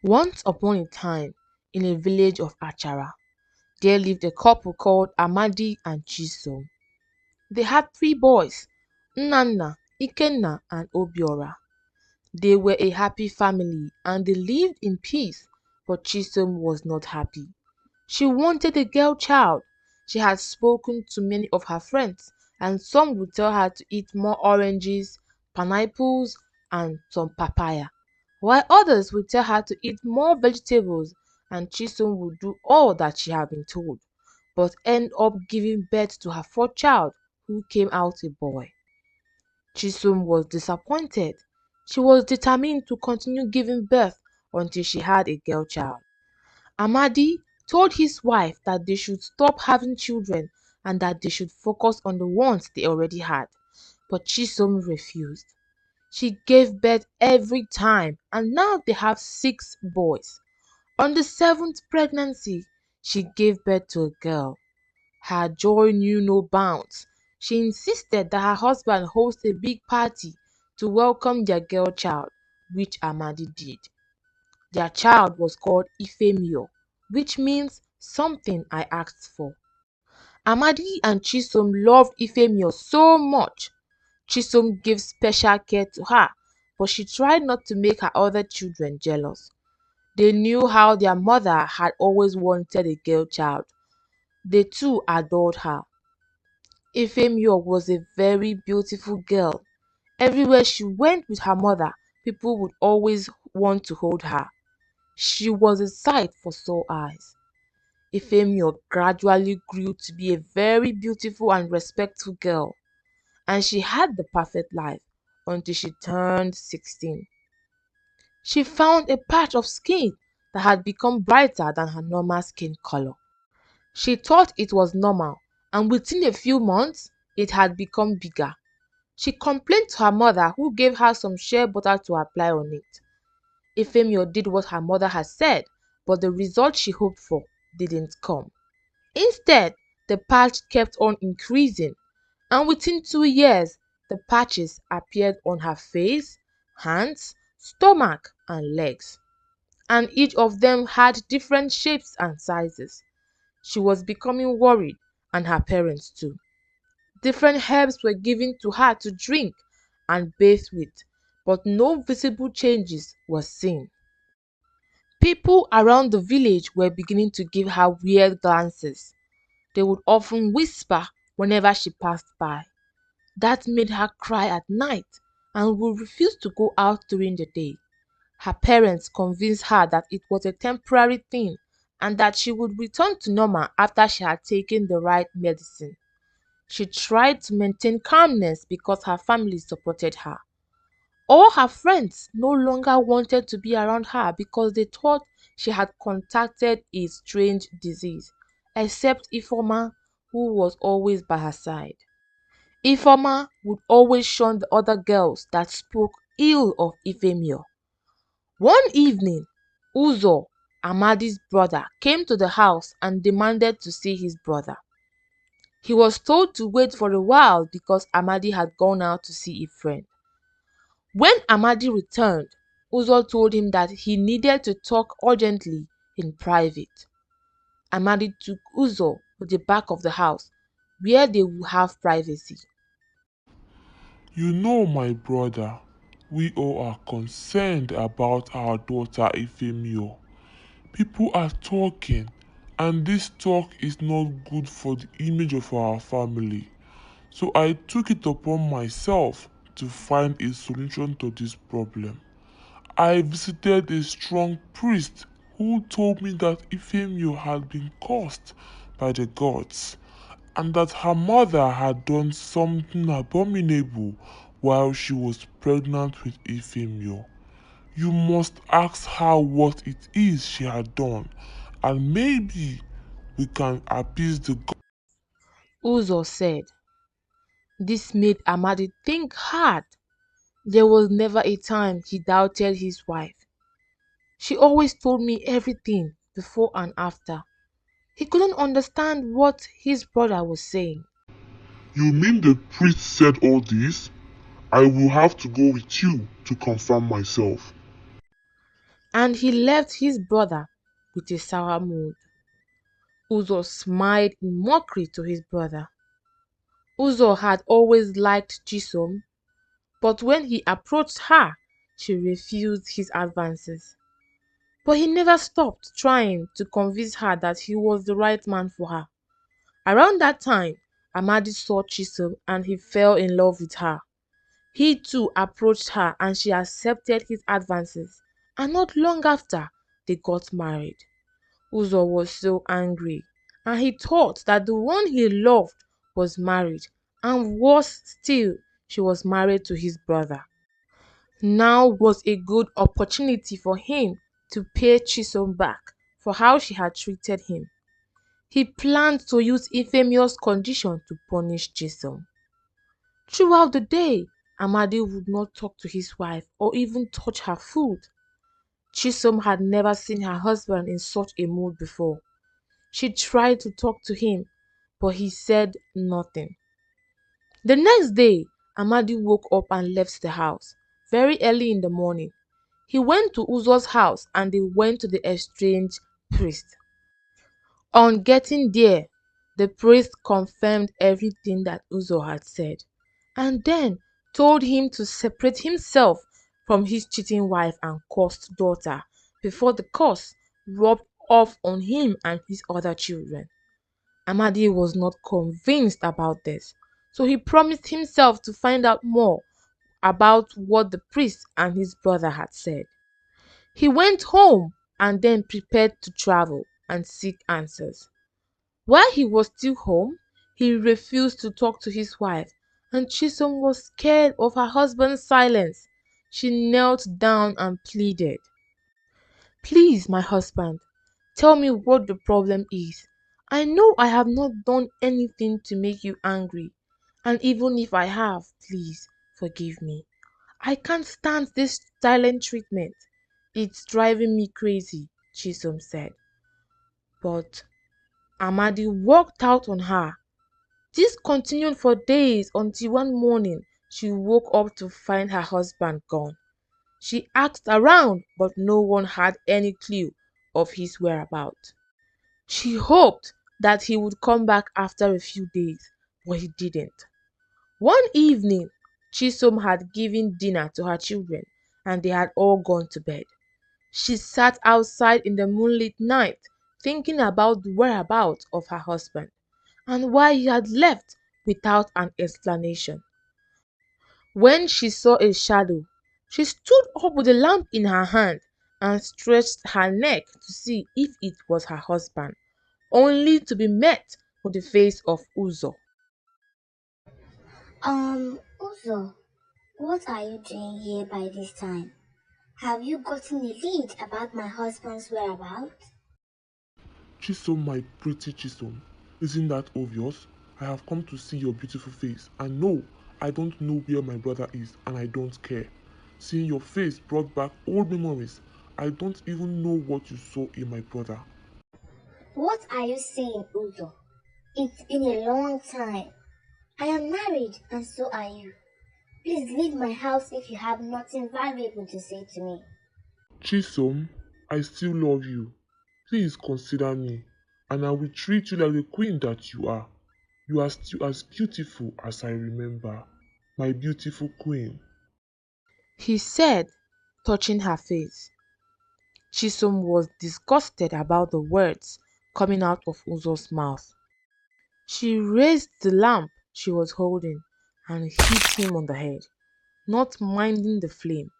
Once upon a time, in a village of Achara, there lived a couple called Amadi and Chiso. They had three boys, Nnanna, Ikenna, and Obiora. They were a happy family and they lived in peace, but Chisom was not happy. She wanted a girl child. She had spoken to many of her friends, and some would tell her to eat more oranges, pineapples, and some papaya, while others would tell her to eat more vegetables, and Chisom would do all that she had been told, but end up giving birth to her fourth child, who came out a boy. Chisom was disappointed. She was determined to continue giving birth until she had a girl child. Amadi told his wife that they should stop having children and that they should focus on the ones they already had, but Chisom refused. She gave birth every time and now they have six boys. On the seventh pregnancy, she gave birth to a girl. Her joy knew no bounds. She insisted that her husband host a big party to welcome their girl child, which Amadi did. Their child was called Ifemyor, which means something I asked for. Amadi and Chisom loved Ifemyor so much. Chisom gave special care to her, but she tried not to make her other children jealous. They knew how their mother had always wanted a girl child. They too adored her. Ifemyor was a very beautiful girl. Everywhere she went with her mother, people would always want to hold her. She was a sight for sore eyes. Ifemyor gradually grew to be a very beautiful and respectful girl, and she had the perfect life until she turned 16. She found a patch of skin that had become brighter than her normal skin color. She thought it was normal, and within a few months, it had become bigger. She complained to her mother, who gave her some shea butter to apply on it. Ifemyor did what her mother had said, but the result she hoped for didn't come. Instead, the patch kept on increasing, and within 2 years, the patches appeared on her face, hands, stomach, and legs, and each of them had different shapes and sizes. She was becoming worried, and her parents too. Different herbs were given to her to drink and bathe with, but no visible changes were seen. People around the village were beginning to give her weird glances. They would often whisper whenever she passed by. That made her cry at night and would refuse to go out during the day. Her parents convinced her that it was a temporary thing and that she would return to normal after she had taken the right medicine. She tried to maintain calmness because her family supported her. All her friends no longer wanted to be around her because they thought she had contracted a strange disease, except Ifoma, who was always by her side. Ifoma would always shun the other girls that spoke ill of Ifemyor. One evening, Uzo, Amadi's brother, came to the house and demanded to see his brother. He was told to wait for a while because Amadi had gone out to see a friend. When Amadi returned, Uzo told him that he needed to talk urgently in private. Amadi took Uzo to the back of the house where they would have privacy. You know, my brother, we all are concerned about our daughter Ifemio. People are talking, and this talk is not good for the image of our family. So I took it upon myself to find a solution to this problem. I visited a strong priest who told me that Ifemio had been cursed by the gods and that her mother had done something abominable while she was pregnant with Ifemio. You must ask her what it is she had done, and maybe we can appease the gods. Uzo said. This made Amadi think hard. There was never a time he doubted his wife. She always told me everything before and after. He couldn't understand what his brother was saying. You mean the priest said all this? I will have to go with you to confirm myself. and he left his brother with a sour mood. Uzo smiled in mockery to his brother. Uzo had always liked Chisom, but when he approached her, she refused his advances. But he never stopped trying to convince her that he was the right man for her. Around that time, Amadi saw Chisom and he fell in love with her. He too approached her and she accepted his advances, and not long after, they got married. Uzo was so angry, and he thought that the one he loved was married, and worse still, she was married to his brother. Now was a good opportunity for him to pay Chisom back for how she had treated him. He planned to use Ifemyor's condition to punish Chisom. Throughout the day, Amadi would not talk to his wife or even touch her food. Chisom had never seen her husband in such a mood before. She tried to talk to him, but he said nothing. The next day, Amadi woke up and left the house very early in the morning. He went to Uzo's house and they went to the estranged priest. On getting there, the priest confirmed everything that Uzo had said and then told him to separate himself from his cheating wife and cursed daughter before the curse rubbed off on him and his other children. Amadi was not convinced about this, so he promised himself to find out more about what the priest and his brother had said. He went home and then prepared to travel and seek answers. While he was still home, he refused to talk to his wife, and Chisom was scared of her husband's silence. She knelt down and pleaded, "Please, my husband, tell me what the problem is. I know I have not done anything to make you angry, and even if I have, please forgive me. I can't stand this silent treatment. It's driving me crazy," Chisom said. But Amadi walked out on her. This continued for days until one morning she woke up to find her husband gone. She asked around, but no one had any clue of his whereabouts. She hoped that he would come back after a few days, but he didn't. One evening, Chisom had given dinner to her children and they had all gone to bed. She sat outside in the moonlit night thinking about the whereabouts of her husband and why he had left without an explanation. When she saw a shadow, she stood up with a lamp in her hand and stretched her neck to see if it was her husband, only to be met with the face of Uzo. Uzo, what are you doing here by this time? Have you gotten a lead about my husband's whereabouts? Chisom, my pretty Chisom, isn't that obvious? I have come to see your beautiful face, and no, I don't know where my brother is, and I don't care. Seeing your face brought back old memories. I don't even know what you saw in my brother. What are you saying, Uzo? It's been a long time. I am married, and so are you. Please leave my house if you have nothing valuable to say to me. Chisom, I still love you. Please consider me, and I will treat you like the queen that you are. You are still as beautiful as I remember. My beautiful queen. He said, touching her face. Chisom was disgusted about the words coming out of Uzo's mouth. She raised the lamp she was holding and hit him on the head, not minding the flame.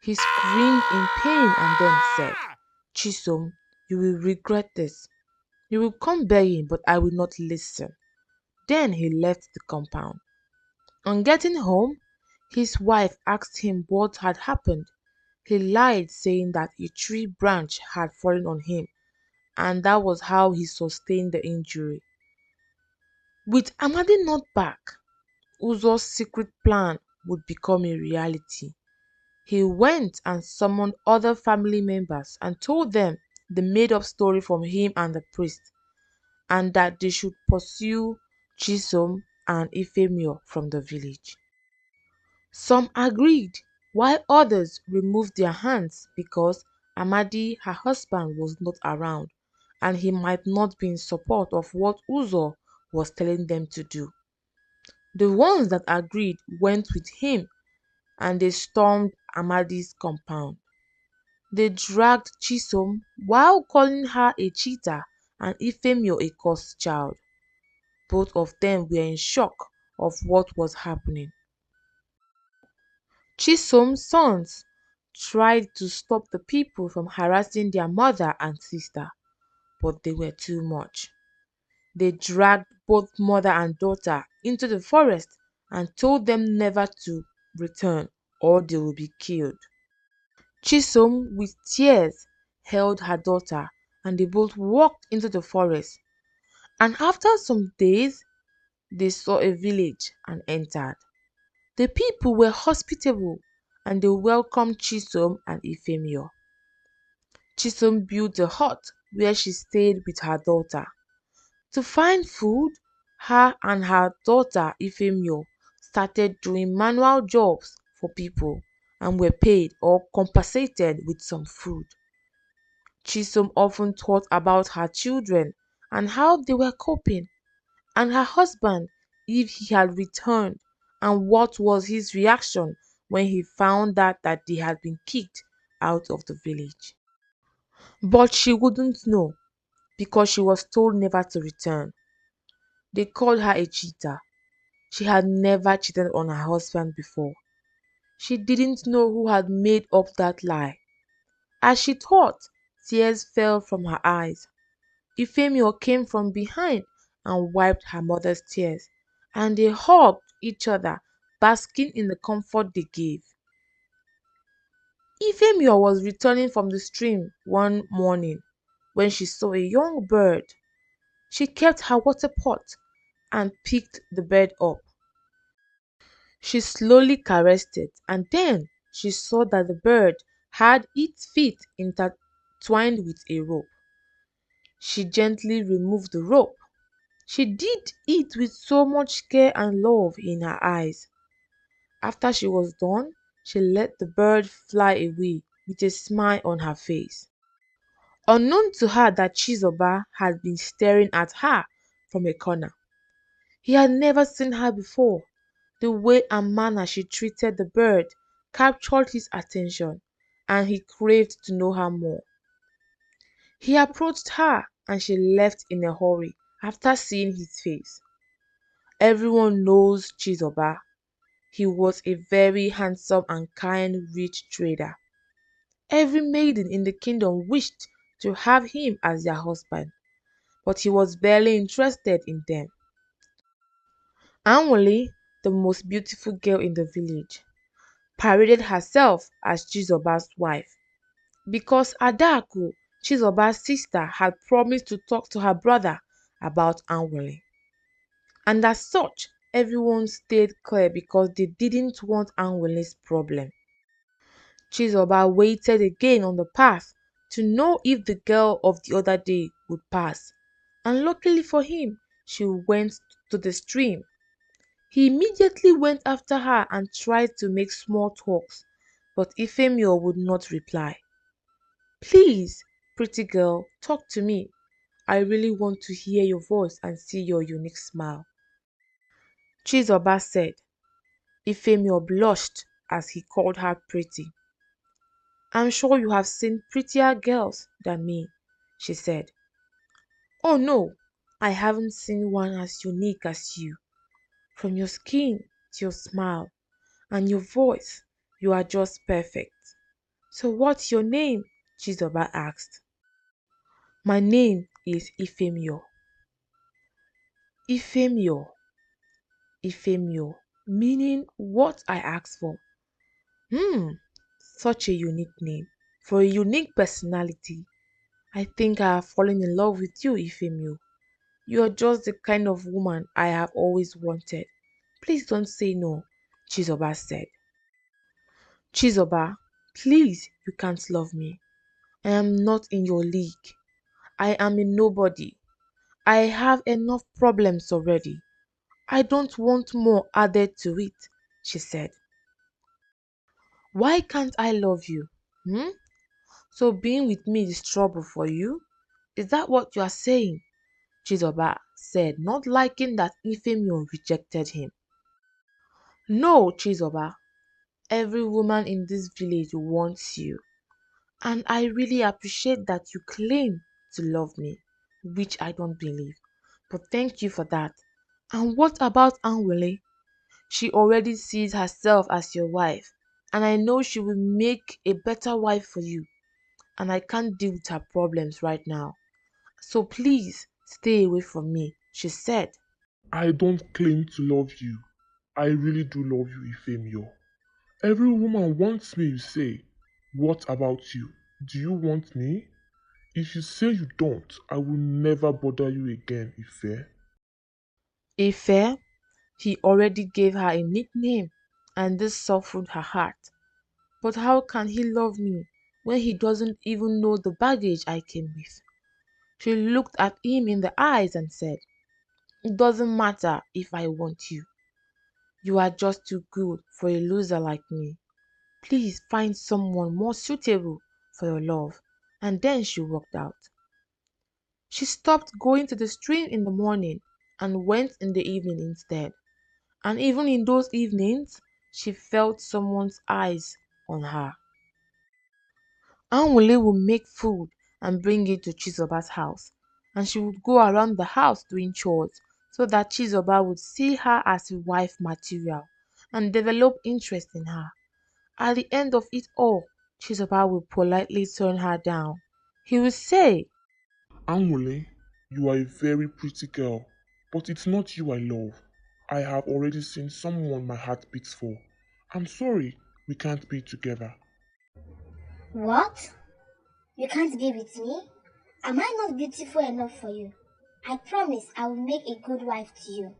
He screamed in pain and then said, "Chisom, you will regret this. You will come begging, but I will not listen." Then he left the compound. On getting home, his wife asked him what had happened. He lied, saying that a tree branch had fallen on him and that was how he sustained the injury. With Amadi not back, Uzo's secret plan would become a reality. He went and summoned other family members and told them the made up story from him and the priest, and that they should pursue Chisom and Ifemyor from the village. Some agreed, while others removed their hands because Amadi, her husband, was not around and he might not be in support of what Uzo was telling them to do. The ones that agreed went with him and they stormed Amadi's compound. They dragged Chisom while calling her a cheater and Ifemyo a cursed child. Both of them were in shock of what was happening. Chisom's sons tried to stop the people from harassing their mother and sister, but they were too much. They dragged both mother and daughter into the forest and told them never to return or they will be killed. Chisom, with tears, held her daughter and they both walked into the forest. And after some days, they saw a village and entered. The people were hospitable and they welcomed Chisom and Ifemyor. Chisom built a hut where she stayed with her daughter. To find food, her and her daughter Ifemyor started doing manual jobs for people and were paid or compensated with some food. Chisom often thought about her children and how they were coping, and her husband if he had returned and what was his reaction when he found out that they had been kicked out of the village. But she wouldn't know because she was told never to return. They called her a cheater. She had never cheated on her husband before. She didn't know who had made up that lie. As she thought, tears fell from her eyes. Ifemio came from behind and wiped her mother's tears, and they hugged each other, basking in the comfort they gave. Ifemio was returning from the stream one morning when she saw a young bird. She kept her water pot and picked the bird up. She slowly caressed it, and then she saw that the bird had its feet intertwined with a rope. She gently removed the rope. She did it with so much care and love in her eyes. After she was done, she let the bird fly away with a smile on her face. Unknown to her that Chizoba had been staring at her from a corner. He had never seen her before. The way and manner she treated the bird captured his attention, and he craved to know her more. He approached her and she left in a hurry after seeing his face. Everyone knows Chizoba. He was a very handsome and kind rich trader. Every maiden in the kingdom wished to have him as their husband, but he was barely interested in them. Anwale, the most beautiful girl in the village, paraded herself as Chizoba's wife because Adaku, Chizoba's sister, had promised to talk to her brother about Anwale. And as such, everyone stayed clear because they didn't want Anwale's problem. Chizoba waited again on the path to know if the girl of the other day would pass, and luckily for him, she went to the stream. He immediately went after her and tried to make small talks, but Ifemyor would not reply. Please, pretty girl, talk to me. I really want to hear your voice and see your unique smile. Chizoba said. Ifemyor blushed as he called her pretty. I'm sure you have seen prettier girls than me, she said. Oh no, I haven't seen one as unique as you. From your skin to your smile and your voice, you are just perfect. So what's your name? Chizoba asked. My name is Ifemyor. Ifemyor. Ifemyor, meaning what I asked for. Hmm, such a unique name for a unique personality. I think I have fallen in love with you, Ifemyo. You are just the kind of woman I have always wanted. Please don't say no, Chizoba said. Chizoba, please, you can't love me. I am not in your league. I am a nobody. I have enough problems already. I don't want more added to it, she said. Why can't I love you? Hmm? So being with me is trouble for you? Is that what you are saying? Chizoba said, not liking that Ifemyor rejected him. No, Chizoba, every woman in this village wants you. And I really appreciate that you claim to love me, which I don't believe. But thank you for that. And what about Anwele? She already sees herself as your wife, and I know she will make a better wife for you. And I can't deal with her problems right now. So please stay away from me, she said. I don't claim to love you. I really do love you, Ifemyo. Every woman wants me, you say. What about you? Do you want me? If you say you don't, I will never bother you again, Ife. Ife, he already gave her a nickname, and this softened her heart. But how can he love me when he doesn't even know the baggage I came with? She looked at him in the eyes and said, it doesn't matter if I want you. You are just too good for a loser like me. Please find someone more suitable for your love. And then she walked out. She stopped going to the stream in the morning and went in the evening instead. And even in those evenings, she felt someone's eyes on her. Anwule would make food and bring it to Chizoba's house, and she would go around the house doing chores so that Chizoba would see her as a wife material and develop interest in her. At the end of it all, Chizoba would politely turn her down. He would say, Anwule, you are a very pretty girl, but it's not you I love. I have already seen someone my heart beats for. I'm sorry we can't be together. What? You can't be with me? Am I not beautiful enough for you? I promise I will make a good wife to you.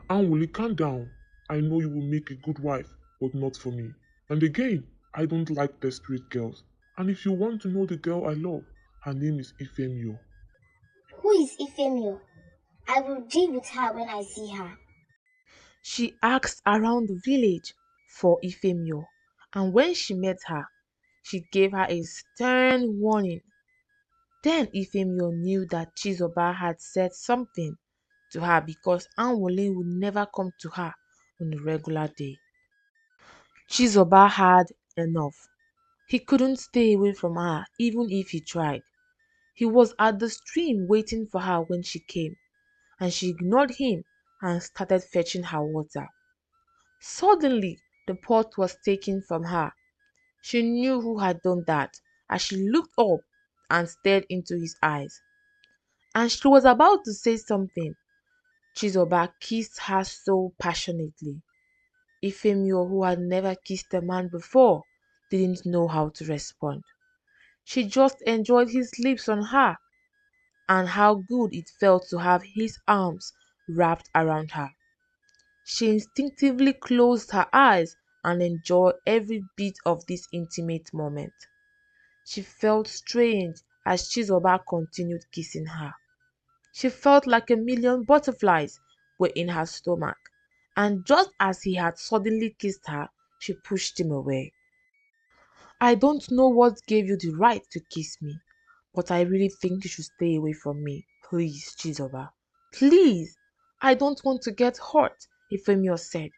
Anwule, calm down. I know you will make a good wife, but not for me. And again, I don't like desperate girls. And if you want to know the girl I love, her name is Ifemyo. Who is Ifemyo? I will deal with her when I see her. she asked around the village for Ifemyor, and when she met her, she gave her a stern warning. Then Ifemyor knew that Chizoba had said something to her because Anwole would never come to her on a regular day. Chizoba had enough. He couldn't stay away from her even if he tried. He was at the stream waiting for her when she came, and she ignored him and started fetching her water. Suddenly, the pot was taken from her. She knew who had done that as she looked up and stared into his eyes. And she was about to say something. Chizoba kissed her so passionately. Ifemyo, who had never kissed a man before, didn't know how to respond. She just enjoyed his lips on her and how good it felt to have his arms wrapped around her. She instinctively closed her eyes and enjoyed every bit of this intimate moment. She felt strange as Chizoba continued kissing her. She felt like a million butterflies were in her stomach, and just as he had suddenly kissed her, she pushed him away. I don't know what gave you the right to kiss me, but I really think you should stay away from me. Please, Chizoba. Please! I don't want to get hurt, Ifemio said.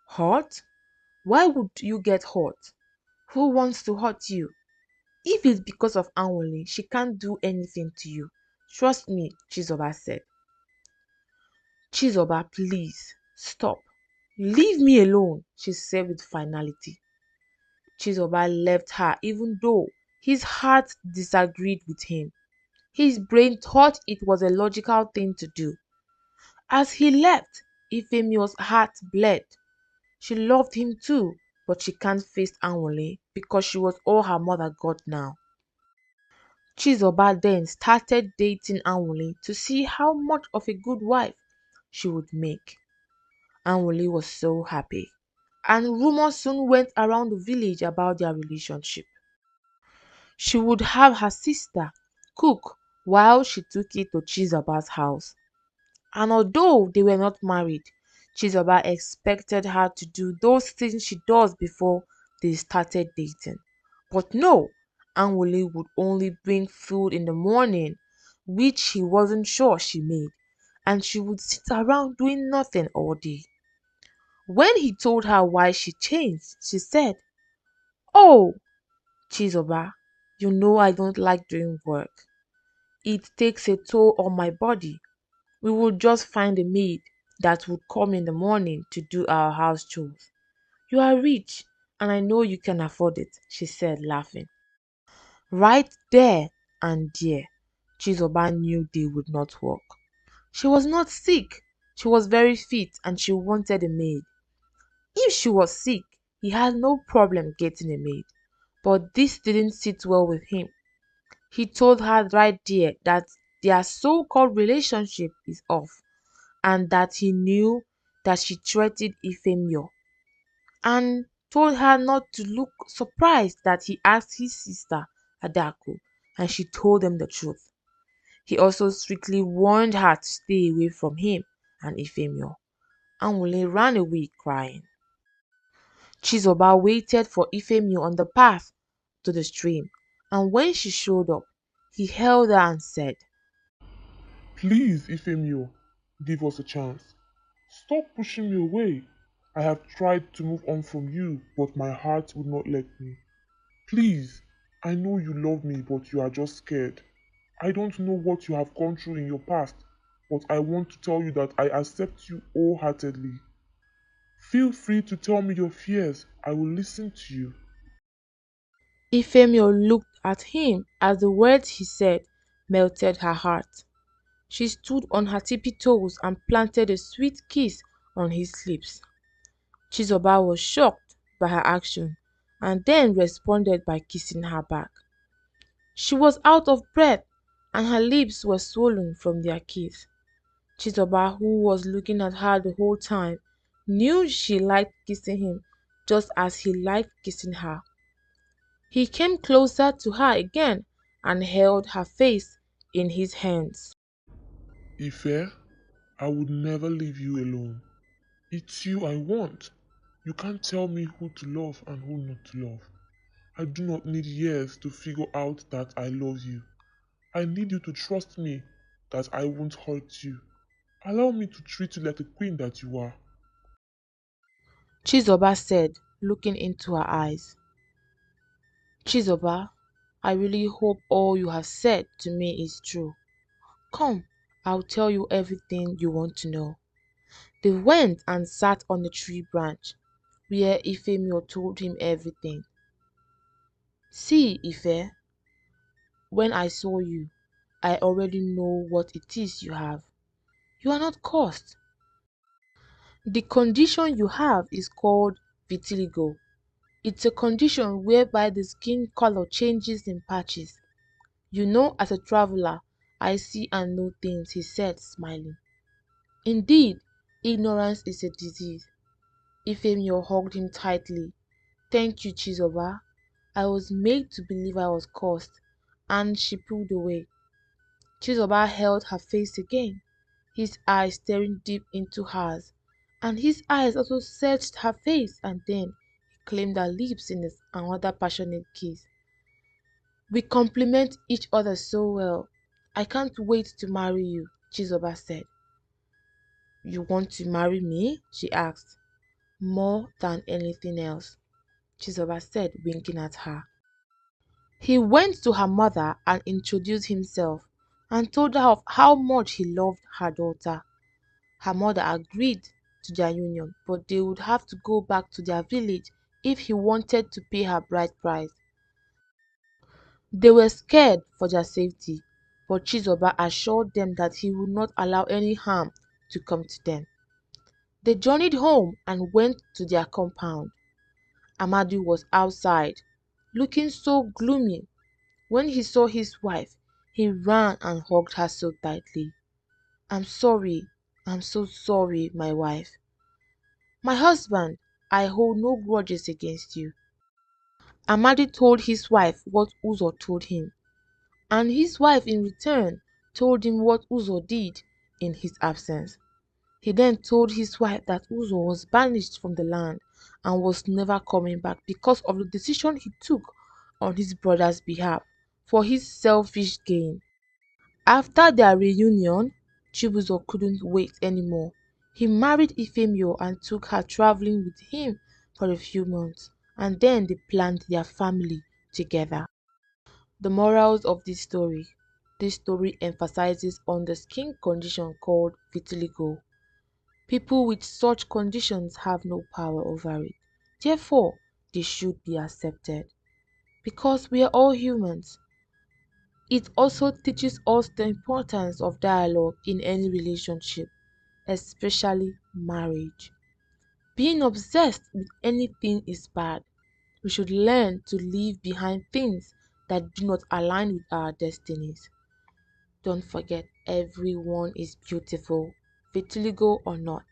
Hurt? Why would you get hurt? Who wants to hurt you? If it's because of Anwole, she can't do anything to you. Trust me, Chizoba said. Chizoba, please, stop. Leave me alone, she said with finality. Chizoba left her even though his heart disagreed with him. His brain thought it was a logical thing to do. As he left, Ifemio's heart bled. She loved him too, but she can't face Anwole because she was all her mother got now. Chizoba then started dating Anwole to see how much of a good wife she would make. Anwole was so happy, and rumors soon went around the village about their relationship. She would have her sister cook while she took it to Chizoba's house. And although they were not married, Chizoba expected her to do those things she does before they started dating. But no, Anwule would only bring food in the morning, which he wasn't sure she made, and she would sit around doing nothing all day. When he told her why she changed, she said, "Oh, Chizoba, you know I don't like doing work. It takes a toll on my body. We would just find a maid that would come in the morning to do our house chores. You are rich, and I know you can afford it," she said, laughing. Right there and there, Chizoba knew they would not work. She was not sick. She was very fit and she wanted a maid. If she was sick, he had no problem getting a maid. But this didn't sit well with him. He told her right there that their so-called relationship is off and that he knew that she threatened Ifemyor, and told her not to look surprised that he asked his sister Adako, and she told them the truth. He also strictly warned her to stay away from him and Ifemyor. Anwule ran away crying. Chizoba waited for Ifemyor on the path to the stream, and when she showed up, he held her and said, Please, Ifemio, give us a chance. Stop pushing me away. I have tried to move on from you, but my heart would not let me. Please, I know you love me, but you are just scared. I don't know what you have gone through in your past, but I want to tell you that I accept you wholeheartedly. Feel free to tell me your fears. I will listen to you. Ifemyor looked at him as the words he said melted her heart. She stood on her tippy toes and planted a sweet kiss on his lips. Chizoba was shocked by her action and then responded by kissing her back. She was out of breath and her lips were swollen from their kiss. Chizoba, who was looking at her the whole time, knew she liked kissing him just as he liked kissing her. He came closer to her again and held her face in his hands. Ife, I would never leave you alone. It's you I want. You can't tell me who to love and who not to love. I do not need years to figure out that I love you. I need you to trust me that I won't hurt you. Allow me to treat you like the queen that you are. Chizoba said, looking into her eyes. Chizoba, I really hope all you have said to me is true. Come, I'll tell you everything you want to know. They went and sat on a tree branch, where Ifemyor told him everything. See, Ife, when I saw you, I already know what it is you have. You are not cursed. The condition you have is called vitiligo. It's a condition whereby the skin color changes in patches. You know, as a traveler, I see and know things, he said, smiling. Indeed, ignorance is a disease. Ifemyor hugged him tightly. Thank you, Chizoba. I was made to believe I was cursed, and she pulled away. Chizoba held her face again, his eyes staring deep into hers, and his eyes also searched her face, and then he claimed her lips in another passionate kiss. We complement each other so well. I can't wait to marry you, Chizoba said. You want to marry me? She asked. More than anything else, Chizoba said, winking at her. He went to her mother and introduced himself and told her of how much he loved her daughter. Her mother agreed to their union, but they would have to go back to their village if he wanted to pay her bride price. They were scared for their safety, but Chizoba assured them that he would not allow any harm to come to them. They journeyed home and went to their compound. Amadi was outside, looking so gloomy. When he saw his wife, he ran and hugged her so tightly. I'm sorry, I'm so sorry, my wife. My husband, I hold no grudges against you. Amadi told his wife what Uzo told him, and his wife in return told him what Uzo did in his absence. He then told his wife that Uzo was banished from the land and was never coming back because of the decision he took on his brother's behalf for his selfish gain. After their reunion, Chibuzo couldn't wait anymore. He married Ifemyor and took her traveling with him for a few months, and then they planned their family together. The morals of this story. This story emphasizes on the skin condition called vitiligo. People with such conditions have no power over it. Therefore, they should be accepted. Because we are all humans. It also teaches us the importance of dialogue in any relationship, especially marriage. Being obsessed with anything is bad. We should learn to leave behind things that do not align with our destinies. Don't forget, everyone is beautiful, vitiligo or not.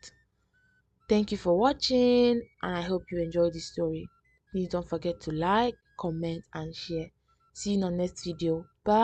Thank you for watching, and I hope you enjoyed this story. Please don't forget to like, comment, and share. See you in our next video. Bye.